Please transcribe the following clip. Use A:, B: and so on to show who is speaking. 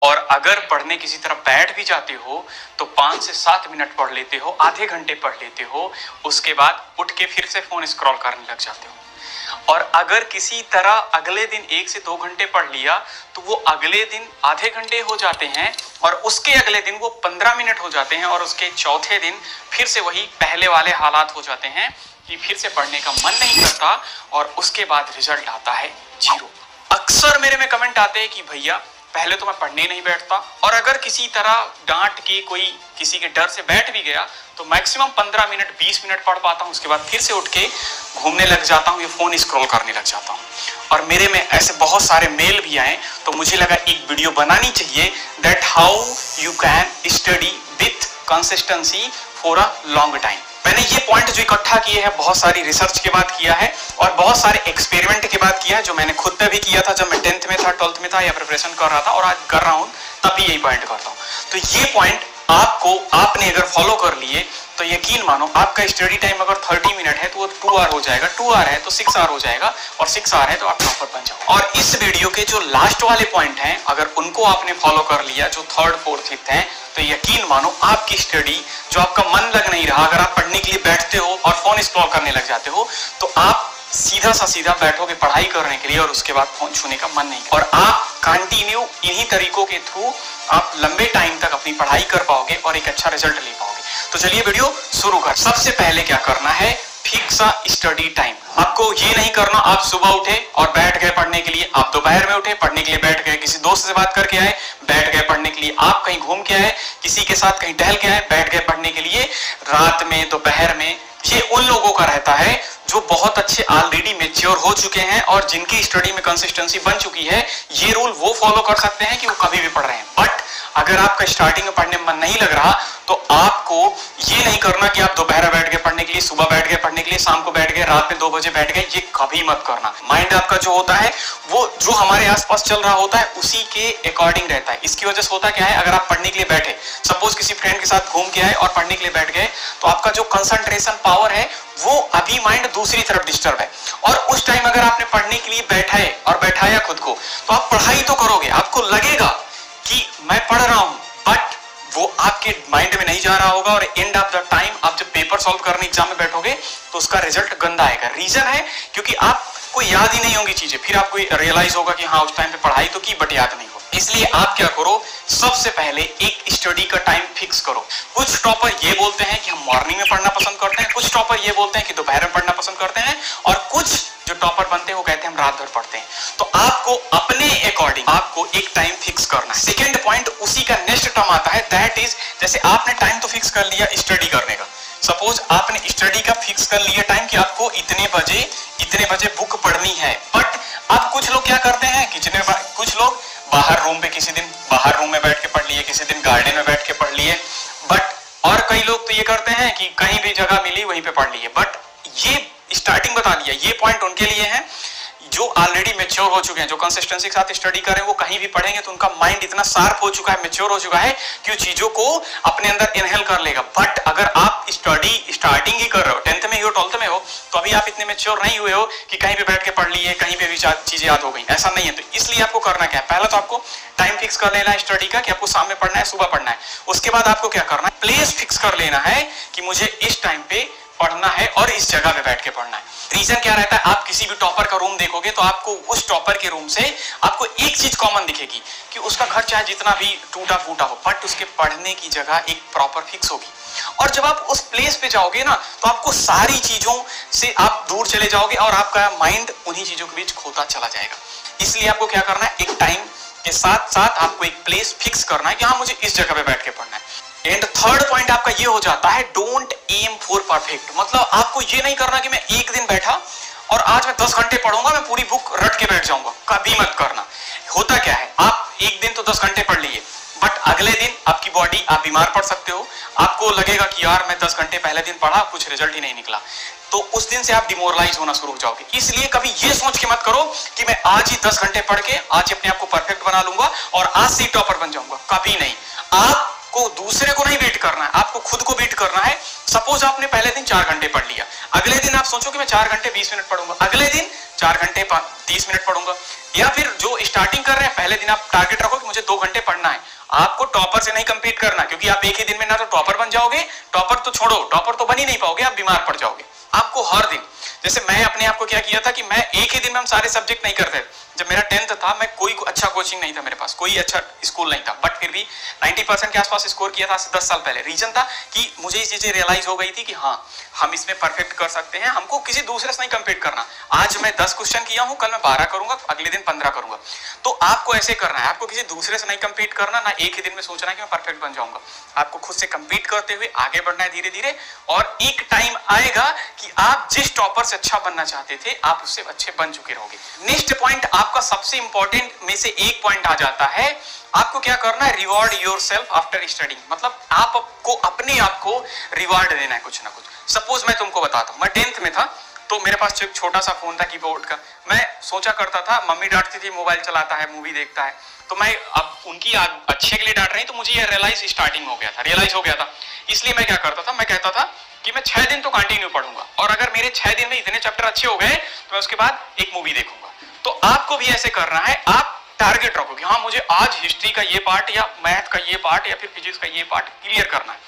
A: और अगर पढ़ने किसी तरह बैठ भी जाते हो तो 5 से 7 मिनट पढ़ लेते हो, आधे घंटे पढ़ लेते हो, उसके बाद उठ के फिर से फोन स्क्रॉल करने लग जाते हो। और अगर किसी तरह अगले दिन 1 से 2 घंटे पढ़ लिया तो वो अगले दिन आधे घंटे हो जाते हैं और उसके अगले दिन वो 15 मिनट हो जाते हैं और उसके चौथे दिन फिर से वही पहले वाले हालात हो जाते हैं कि फिर से पढ़ने का मन नहीं करता और उसके बाद रिजल्ट आता है 0। अक्सर मेरे में कमेंट आते हैं कि भैया पहले तो मैं पढ़ने नहीं बैठता और अगर किसी तरह डांट के कोई किसी के डर से बैठ भी गया तो मैक्सिमम 15 मिनट 20 मिनट पढ़ पाता हूँ, उसके बाद फिर से उठ के घूमने लग जाता हूँ या फोन स्क्रॉल करने लग जाता हूँ। और मेरे में ऐसे बहुत सारे मेल भी आए तो मुझे लगा एक वीडियो बनानी चाहिए that how you can study with consistency for a long time. मैंने ये पॉइंट जो इकट्ठा किए हैं बहुत सारी रिसर्च के बाद किया है और बहुत सारे एक्सपेरिमेंट के बाद किया है, जो मैंने खुद पे भी किया था जब मैं 10th में था 12th में था या प्रिपरेशन कर रहा था और आज कर रहा हूँ तब भी यही पॉइंट करता हूँ। तो ये पॉइंट आपने अगर फॉलो कर लिए तो यकीन मानो आपका स्टडी टाइम अगर 30 मिनट है तो वो 2 आवर हो जाएगा, 2 आवर है तो 6 आवर हो जाएगा और 6 आवर है तो आप टॉपर बन जाओ। और इस वीडियो के जो लास्ट वाले पॉइंट हैं अगर उनको आपने फॉलो कर लिया जो 3rd 4th 5th हैं तो यकीन मानो आपकी स्टडी जो आपका मन लग नहीं रहा, अगर आप पढ़ने के लिए बैठते हो और फोन स्क्रॉल करने लग जाते हो तो आप सीधा बैठोगे पढ़ाई करने के लिए और उसके बाद फोन छूने का मन नहीं और आप कंटिन्यू इन्हीं तरीकों के थ्रू आप लंबे टाइम तक अपनी पढ़ाई कर पाओगे और एक अच्छा रिजल्ट ले पाओगे। तो चलिए वीडियो शुरू कर। सबसे पहले क्या करना है, फिक्स अ स्टडी टाइम। आपको ये नहीं करना आप सुबह उठे और बैठ गए पढ़ने के लिए, आप दोपहर में उठे पढ़ने के लिए बैठ गए, किसी दोस्त से बात करके आए बैठ गए पढ़ने के लिए, आप कहीं घूम के आए किसी के साथ कहीं टहल के आए बैठ गए पढ़ने के लिए, रात में दोपहर में। ये उन लोगों का रहता है जो बहुत अच्छे ऑलरेडी मैच्योर हो चुके हैं और जिनकी स्टडी में कंसिस्टेंसी बन चुकी है। ये रूल वो फॉलो कर सकते हैं कि वो कभी भी पढ़ रहे हैं। बट अगर आपका स्टार्टिंग में पढ़ने में मन नहीं लग रहा तो आपको ये नहीं करना कि आप दोपहर बैठ गए पढ़ने के लिए, सुबह बैठ गए पढ़ने के लिए, शाम को बैठ गए, रात में 2 बजे बैठ गए, ये कभी मत करना। माइंड आपका जो होता है वो जो हमारे आसपास चल रहा होता है उसी के अकॉर्डिंग रहता है। इसकी वजह से होता क्या है, अगर आप पढ़ने के लिए बैठे, सपोज किसी फ्रेंड के साथ घूम के आए और पढ़ने के लिए बैठ गए तो आपका जो कंसंट्रेशन पावर है वो अभी माइंड दूसरी तरफ डिस्टर्ब है और उस टाइम अगर आपने पढ़ने के लिए बैठा है और बैठाया खुद को तो आप पढ़ाई तो करोगे, आपको लगेगा कि मैं पढ़ रहा हूं, बट वो आपके माइंड में नहीं जा रहा होगा और एंड ऑफ द टाइम आप जब पेपर सॉल्व करने एग्जाम में बैठोगे तो उसका रिजल्ट गंदा आएगा। रीजन है क्योंकि आपको याद ही नहीं होंगी चीजें, फिर आपको रियलाइज होगा कि हाँ उस टाइम पे पढ़ाई तो की बट याद नहीं हो। इसलिए आप क्या करो, सबसे पहले एक स्टडी का टाइम फिक्स करो। कुछ टॉपर ये बोलते हैं कि हम मॉर्निंग में पढ़ना पसंद करते हैं, कुछ टॉपर ये बोलते हैं कि दोपहर में पढ़ना पसंद करते हैं और कुछ जो टॉपर बनते हैं वो कहते हैं हम रात भर पढ़ते हैं। तो आपको अपने अकॉर्डिंग आपको एक टाइम फिक्स करना है। सेकेंड पॉइंट उसी का नेक्स्ट टर्म आता है, दैट इज जैसे आपने टाइम तो फिक्स कर लिया स्टडी करने का, सपोज आपने स्टडी का फिक्स कर लिया टाइम कि आपको इतने बजे बुक पढ़नी है। बट अब कुछ लोग क्या करते हैं कि कुछ लोग बाहर रूम पे, किसी दिन बाहर रूम में बैठ के पढ़ लिए, किसी दिन गार्डन में बैठ के पढ़ लिए, बट और कई लोग तो ये करते हैं कि कहीं भी जगह मिली वहीं पे पढ़ लिए। बट ये स्टार्टिंग बता दिया, ये पॉइंट उनके लिए है जो ऑलरेडी मैच्योर हो चुके हैं, जो कंसिस्टेंसी के साथ स्टडी कर रहे हैं, वो कहीं भी पढ़ेंगे तो उनका माइंड इतना शार्प हो चुका है, मैच्योर हो चुका है कि वो चीजों को अपने अंदर इनहेल कर लेगा। बट अगर आप स्टडी स्टार्टिंग ही कर रहे हो, 10th में हो 12th में हो, तो अभी आप इतने मैच्योर नहीं हुए हो कि कहीं पे बैठ के पढ़ लिए, कहीं पे भी चीजें याद हो गई, ऐसा नहीं है। तो इसलिए आपको करना क्या है, पहला तो आपको टाइम फिक्स कर लेना है स्टडी का कि आपको शाम में पढ़ना है, सुबह पढ़ना है। उसके बाद आपको क्या करना है, प्लेस फिक्स कर लेना है कि मुझे इस टाइम पे पढ़ना है और इस जगह पे बैठ के पढ़ना है। रीजन क्या रहता है, आप किसी भी टॉपर का रूम देखोगे तो आपको उस टॉपर के रूम से आपको एक चीज कॉमन दिखेगी कि उसका घर चाहे जितना भी टूटा फूटा हो बट उसके पढ़ने की जगह एक प्रॉपर फिक्स होगी। और जब आप उस प्लेस पे जाओगे ना तो आपको सारी चीजों से आप दूर चले जाओगे और आपका माइंड उन्हीं चीजों के बीच खोता चला जाएगा। इसलिए आपको क्या करना है, एक टाइम के साथ साथ आपको एक प्लेस फिक्स करना है कि हाँ मुझे इस जगह पे बैठ के पढ़ना है। एंड थर्ड पॉइंट आपका ये हो जाता है, डोंट एम फॉर परफेक्ट। मतलब आपको ये नहीं करना कि मैं एक दिन बैठा और आज मैं 10 घंटे पढ़ूंगा, मैं पूरी बुक रट के बैठ जाऊंगा, कभी मत करना। होता क्या है, आप एक दिन तो 10 घंटे पढ़ लिए बट अगले दिन आपकी बॉडी, आप बीमार पड़ सकते हो, आपको लगेगा कि यार मैं 10 घंटे पहले दिन पढ़ा कुछ रिजल्ट ही नहीं निकला, तो उस दिन से आप डिमोरलाइज होना शुरू हो जाओगे। इसलिए कभी ये सोच के मत करो कि मैं आज ही 10 घंटे पढ़ के आज अपने आप को परफेक्ट बना लूंगा और आज से टॉपर बन जाऊंगा, कभी नहीं। आपको दूसरे को नहीं बीट करना है, आपको खुद को बीट करना है। सपोज आपने पहले दिन 4 घंटे पढ़ लिया, अगले दिन आप सोचो कि मैं 4 घंटे 20 मिनट पढ़ूंगा, अगले दिन 4 घंटे 30 मिनट पढ़ूंगा। या फिर जो स्टार्टिंग कर रहे हैं पहले दिन आप टारगेट रखो कि मुझे 2 घंटे पढ़ना है। आपको टॉपर से नहीं कंपीट करना, क्योंकि आप एक ही दिन में ना तो टॉपर बन जाओगे, टॉपर तो छोड़ो, टॉपर तो बन ही नहीं पाओगे, आप बीमार पड़ जाओगे। आपको हर दिन, जैसे मैं अपने आप को क्या किया था कि मैं एक ही दिन में हम सारे सब्जेक्ट नहीं करते। जब मेरा 10th था, मैं कोई अच्छा कोचिंग नहीं था मेरे पास, कोई अच्छा स्कूल नहीं था, बट फिर भी 90% के आसपास स्कोर किया था 10 साल पहले। रीजन था कि मुझे ये चीजें रियलाइज हो गई थी कि हाँ, हम इसमें परफेक्ट कर सकते हैं, हमको किसी दूसरे से नहीं कंपीट करना। आज मैं 10 क्वेश्चन किया हूं, कल मैं 12 करूंगा, अगले दिन 15 करूंगा। तो आपको ऐसे करना है, आपको किसी दूसरे से नहीं कंपीट करना, ना एक ही दिन में सोचना है कि मैं परफेक्ट बन जाऊंगा। आपको खुद से कंपीट करते हुए आगे बढ़ना है धीरे धीरे, और एक टाइम आएगा कि आप जिस टॉपर से अच्छा बनना चाहते थे, आप उससे अच्छे बन चुके रहोगे। नेक्स्ट पॉइंट आपका सबसे इंपॉर्टेंट में से एक पॉइंट आ जाता है, आपको क्या करना है, रिवॉर्ड योरसेल्फ आफ्टर स्टडिंग। मतलब आपको अपने आप को रिवॉर्ड देना है कुछ ना कुछ। सपोज मैं तुमको बताता हूं, मैं 10th में था, तो मेरे पास एक छोटा सा फोन था कीबोर्ड का। मैं सोचा करता था, मम्मी डांटती थी मोबाइल चलाता है, मूवी देखता है, तो मैं अब उनकी अच्छे के लिए डांट रही, तो मुझे ये रियलाइज हो गया था। इसलिए मैं क्या करता था, मैं कहता था कि मैं 6 दिन तो कंटिन्यू पढ़ूंगा, और अगर मेरे 6 दिन में इतने चैप्टर अच्छे हो गए तो मैं उसके बाद एक मूवी देखूंगा। तो आपको भी ऐसे करना है, आप टारगेट रखो कि हाँ, मुझे आज हिस्ट्री का ये पार्ट या मैथ का ये पार्ट या फिर फिजिक्स का ये पार्ट क्लियर करना है।